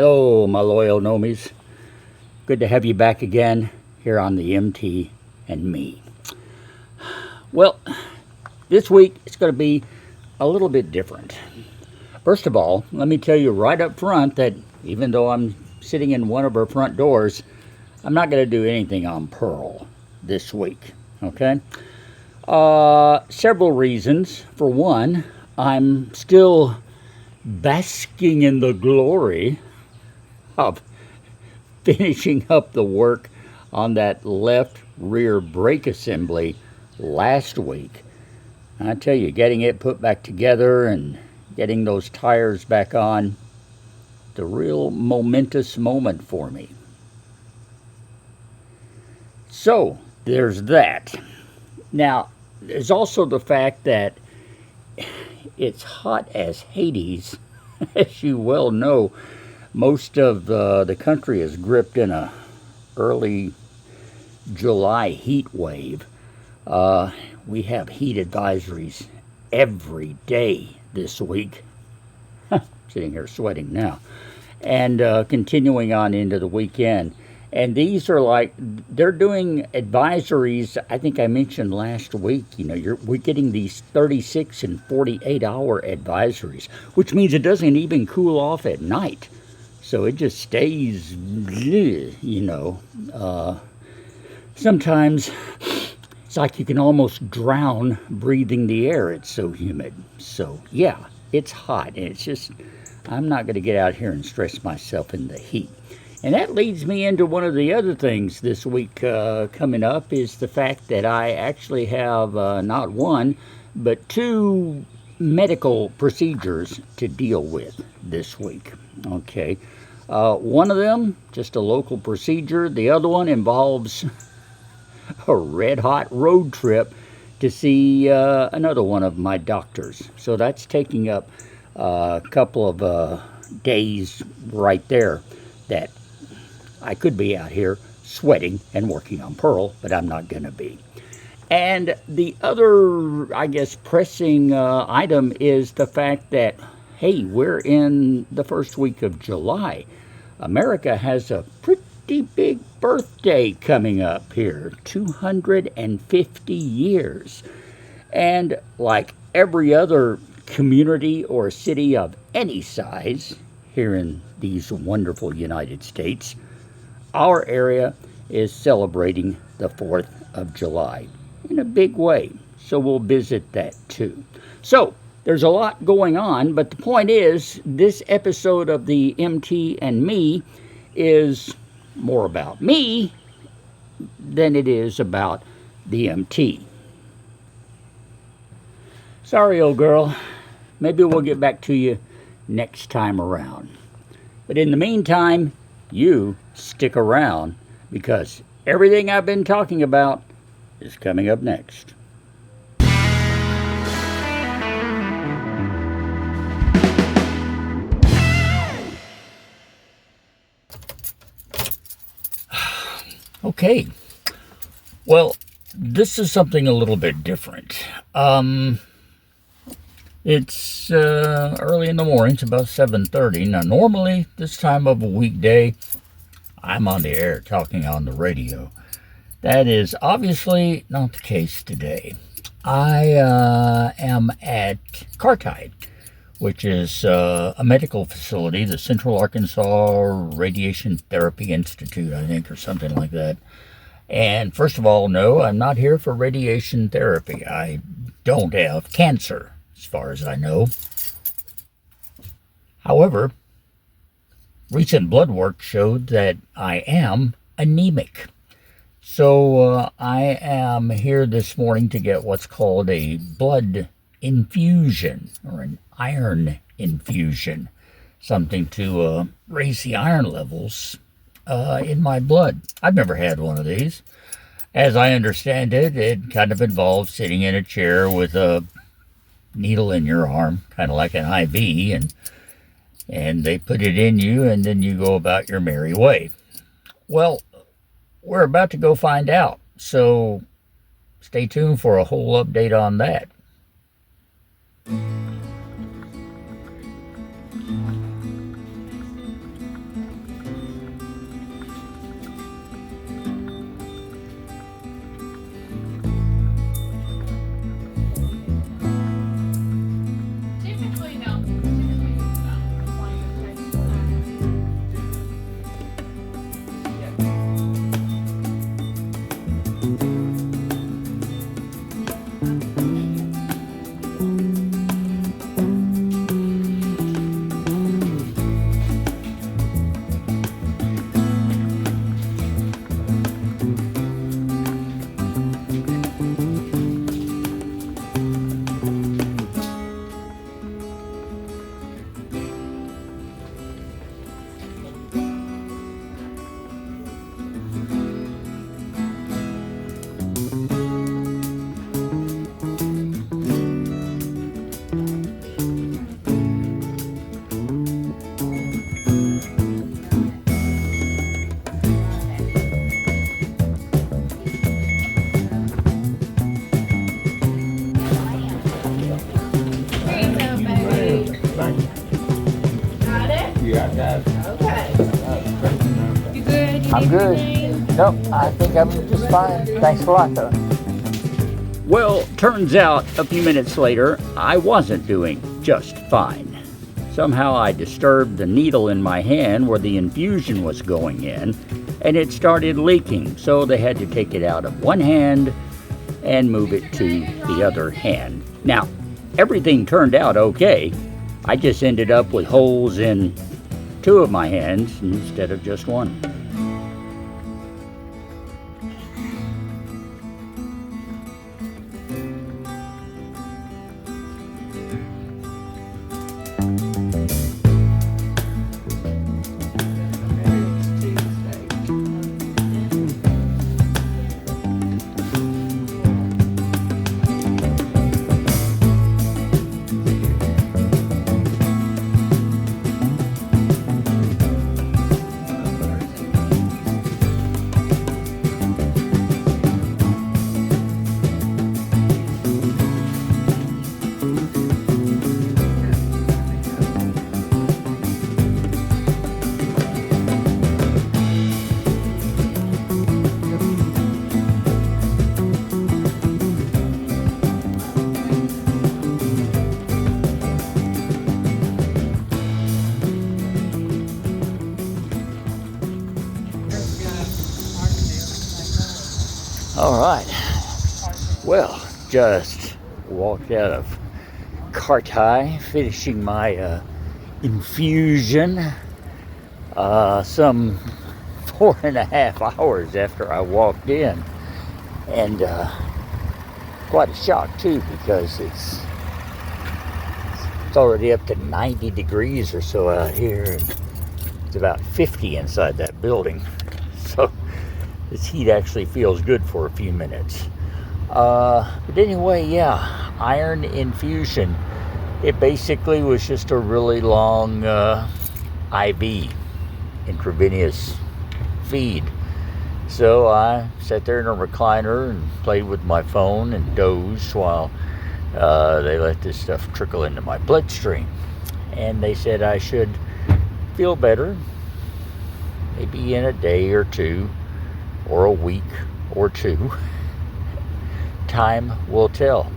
Hello, my loyal nomies. Good to have you back again here on the MT and me. Well, this week it's going to be a little bit different. First of all, let me tell you right up front that even though I'm sitting in one of our front doors, I'm not going to do anything on Pearl this week, okay? Several reasons. For one, I'm still basking in the glory of finishing up the work on that left rear brake assembly last week. I tell you, getting it put back together and getting those tires back on, the real momentous moment for me. So, there's that. Now, there's also the fact that it's hot as Hades. As you well know, most of the country is gripped in a early July heat wave. We have heat advisories every day this week. Sitting here sweating now. And continuing on into the weekend. And these are like, they're doing advisories, I think I mentioned last week, we're getting these 36 and 48 hour advisories, which means it doesn't even cool off at night. So it just stays, sometimes it's like you can almost drown breathing the air. It's so humid. So yeah, it's hot. And it's just, I'm not going to get out here and stress myself in the heat. And that leads me into one of the other things this week coming up is the fact that I actually have not one, but two medical procedures to deal with this week. Okay. One of them, just a local procedure. The other one involves a red-hot road trip to see another one of my doctors. So that's taking up a couple of days right there that I could be out here sweating and working on Pearl, but I'm not going to be. And the other, I guess, pressing item is the fact that, hey, we're in the first week of July. America has a pretty big birthday coming up here, 250 years. And like every other community or city of any size here in these wonderful United States, our area is celebrating the 4th of July in a big way. So we'll visit that too. So there's a lot going on, but the point is, this episode of the MT and me is more about me than it is about the MT. Sorry, old girl. Maybe we'll get back to you next time around. But in the meantime, you stick around because everything I've been talking about is coming up next. Okay, well, this is something a little bit different. It's early in the morning, it's about 7:30. Now, normally, this time of a weekday, I'm on the air talking on the radio. That is obviously not the case today. I am at Cartide, which is a medical facility, the Central Arkansas Radiation Therapy Institute, I think, or something like that. And first of all, no, I'm not here for radiation therapy. I don't have cancer, as far as I know. However, recent blood work showed that I am anemic. So I am here this morning to get what's called a blood infusion or an iron infusion, something to raise the iron levels in my blood. I've never had one of these. As I understand it, it kind of involves sitting in a chair with a needle in your arm, kind of like an IV, and they put it in you, and then you go about your merry way. Well, we're about to go find out, so stay tuned for a whole update on that. Thank you. Got it? Yeah, I got it. Okay. You good? You I'm need good. anything? Nope, I think I'm just fine. Thanks a lot, though. Well, turns out a few minutes later, I wasn't doing just fine. Somehow I disturbed the needle in my hand where the infusion was going in, and it started leaking, so they had to take it out of one hand and move it to the other hand. Now, everything turned out okay. I just ended up with holes in two of my hands instead of just one. All right. Well, just walked out of Carti, finishing my infusion some 4.5 hours after I walked in. And quite a shock, too, because it's already up to 90 degrees or so out here. And it's about 50 inside that building. So this heat actually feels good for a few minutes. But anyway, yeah, iron infusion. It basically was just a really long IV, intravenous feed. So I sat there in a recliner and played with my phone and dozed while they let this stuff trickle into my bloodstream. And they said I should feel better, maybe in a day or two, or a week or two. Time will tell.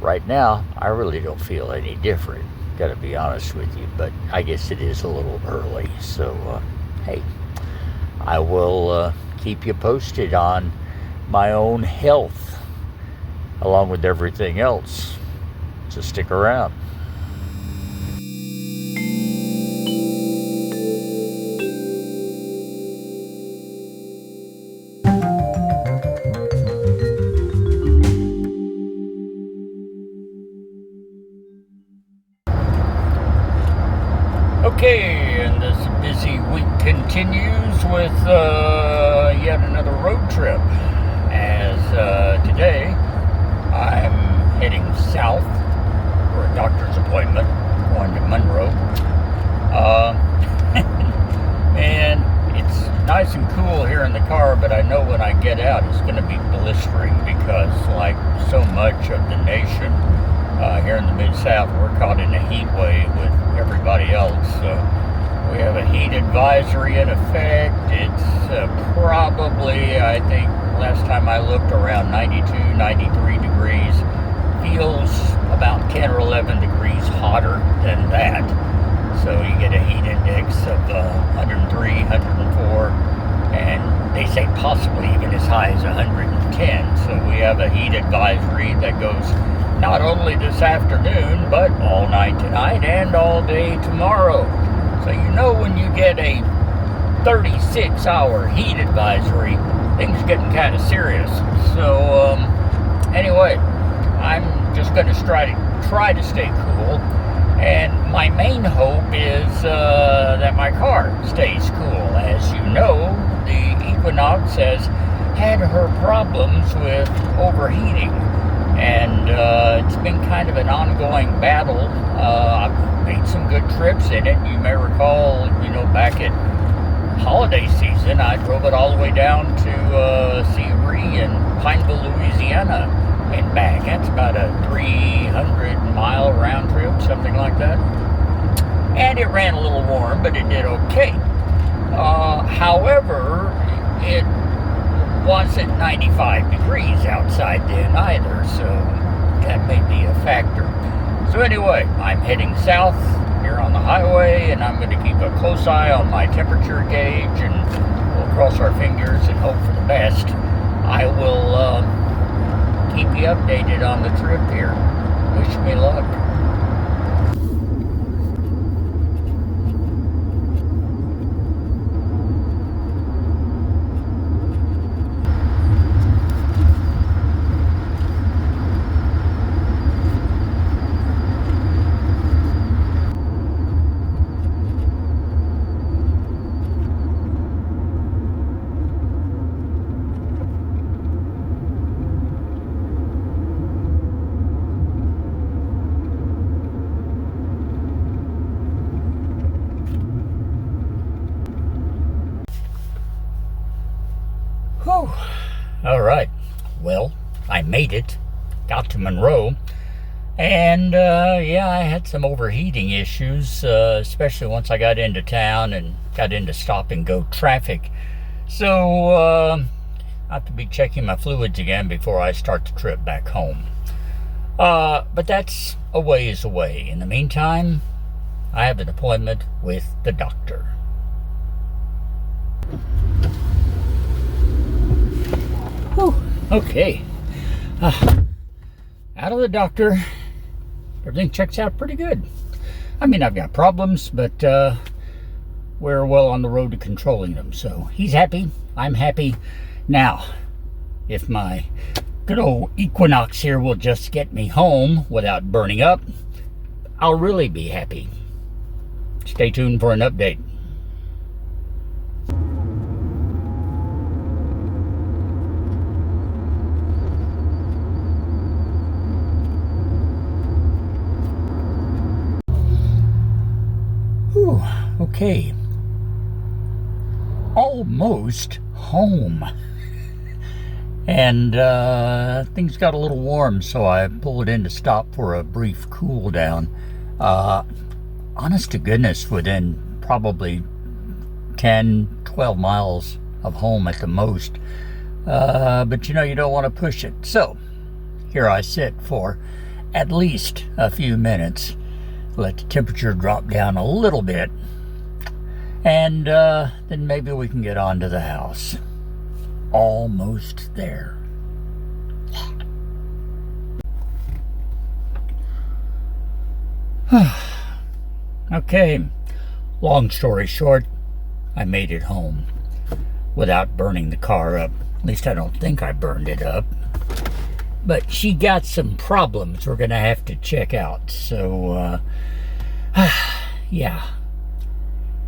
Right now, I really don't feel any different, gotta be honest with you, but I guess it is a little early. So, hey, I will keep you posted on my own health, along with everything else. So stick around. Okay, and this busy week continues with yet another road trip. As today, I'm heading south for a doctor's appointment, going to Monroe. And it's nice and cool here in the car, but I know when I get out it's going to be blistering because, like so much of the nation, here in the Mid-South, we're caught in a heat wave with everybody else. So we have a heat advisory in effect. It's probably, I think, last time I looked, around 92, 93 degrees. Feels about 10 or 11 degrees hotter than that. So you get a heat index of 103, 104, and they say possibly even as high as 110. So we have a heat advisory that goes not only this afternoon, but all night tonight and all day tomorrow. So you know when you get a 36-hour heat advisory, things are getting kind of serious. So anyway, I'm just going to try to stay cool. And my main hope is that my car stays cool. As you know, the Equinox has had her problems with overheating. And it's been kind of an ongoing battle. I've made some good trips in it. You may recall, back at holiday season, I drove it all the way down to Seabury and Pineville, Louisiana, and back. That's about a 300-mile round trip, something like that. and it ran a little warm, but it did okay. However, it wasn't 95 degrees outside then either, so that may be a factor. So anyway, I'm heading south here on the highway, and I'm going to keep a close eye on my temperature gauge, and we'll cross our fingers and hope for the best. I will keep you updated on the trip here. Wish me luck. Whew. All right. Well, I made it. Got to Monroe. And, yeah, I had some overheating issues, especially once I got into town and got into stop-and-go traffic. So, I have to be checking my fluids again before I start the trip back home. But that's a ways away. In the meantime, I have an appointment with the doctor. Whew, okay. Out of the doctor. Everything checks out pretty good. I mean, I've got problems, but we're well on the road to controlling them. So he's happy. I'm happy. Now, if my good old Equinox here will just get me home without burning up, I'll really be happy. Stay tuned for an update. Whew, okay. Almost home. And things got a little warm, so I pulled in to stop for a brief cool down. Honest to goodness, within probably 10, 12 miles of home at the most. But you know, you don't want to push it. So here I sit for at least a few minutes. Let the temperature drop down a little bit, and then maybe we can get on to the house. Almost there. Okay, long story short, I made it home without burning the car up. At least I don't think I burned it up. But she got some problems we're going to have to check out. So, yeah.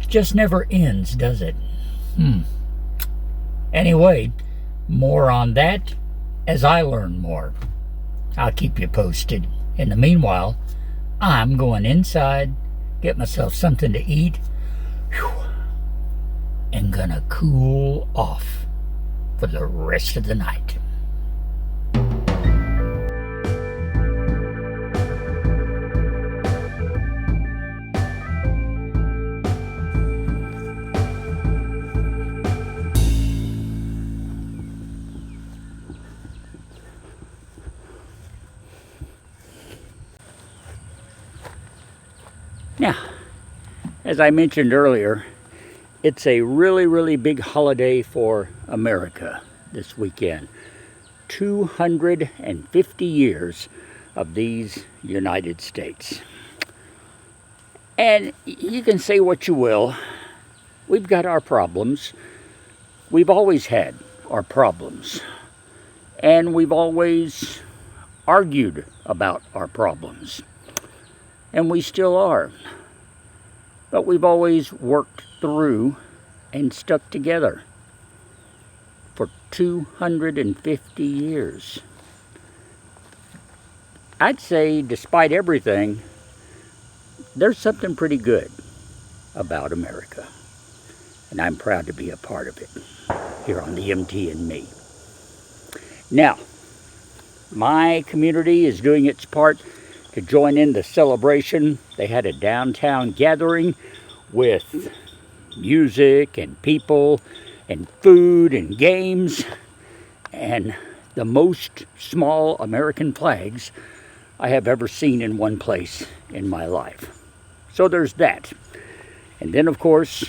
It just never ends, does it? Anyway, more on that as I learn more. I'll keep you posted. In the meanwhile, I'm going inside, get myself something to eat, and gonna cool off for the rest of the night. Now, as I mentioned earlier, it's a really, really big holiday for America this weekend. 250 years of these United States. And you can say what you will. We've got our problems. We've always had our problems. And we've always argued about our problems. And we still are. But we've always worked through and stuck together for 250 years. I'd say, despite everything, there's something pretty good about America. And I'm proud to be a part of it here on the MT and Me. Now, my community is doing its part to join in the celebration. They had a downtown gathering with music and people and food and games and the most small American flags I have ever seen in one place in my life. So there's that. And then, of course,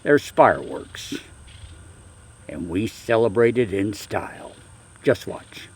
there's fireworks. And we celebrated in style. Just watch.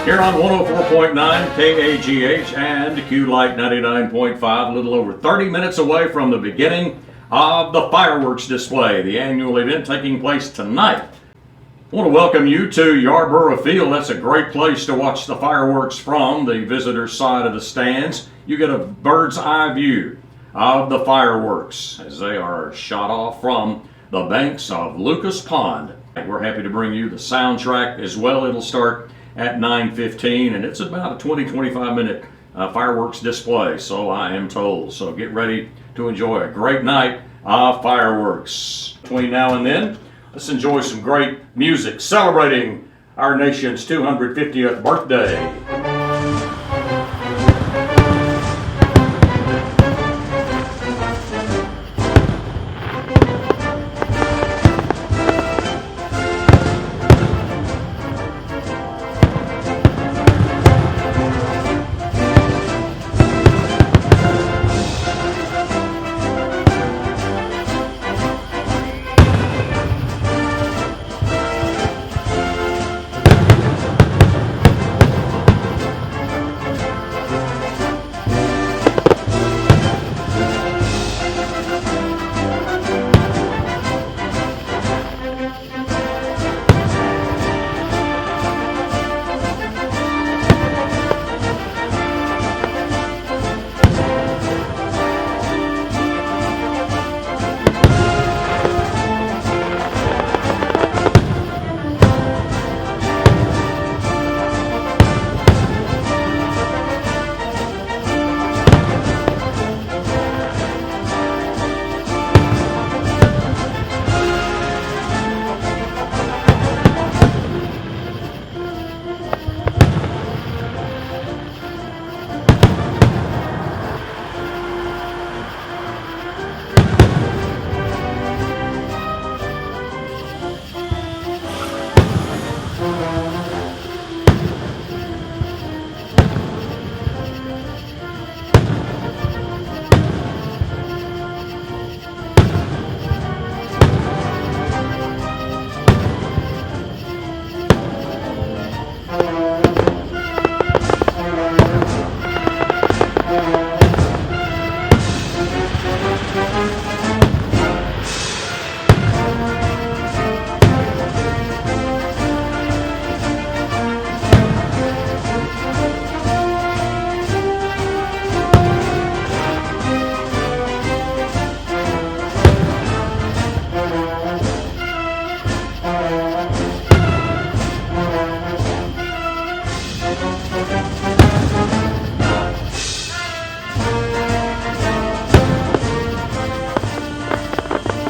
Here on 104.9 KAGH and Q-Light 99.5, a little over 30 minutes away from the beginning of the fireworks display, the annual event taking place tonight. I want to welcome you to Yarborough Field. That's a great place to watch the fireworks from the visitor side of the stands. You get a bird's eye view of the fireworks as they are shot off from the banks of Lucas Pond. We're happy to bring you the soundtrack as well. It'll start at 9:15, and it's about a 20-25 minute fireworks display, so I am told. So get ready to enjoy a great night of fireworks. Between now and then, let's enjoy some great music celebrating our nation's 250th birthday.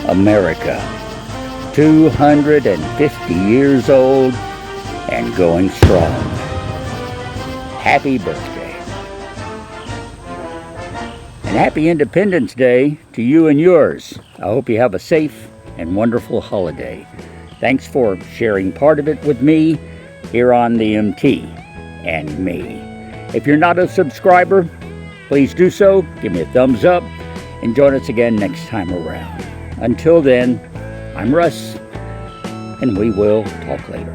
America. 250 years old and going strong. Happy birthday. And happy Independence Day to you and yours. I hope you have a safe and wonderful holiday. Thanks for sharing part of it with me here on the MT and me. If you're not a subscriber, please do so. Give me a thumbs up and join us again next time around. Until then, I'm Russ, and we will talk later.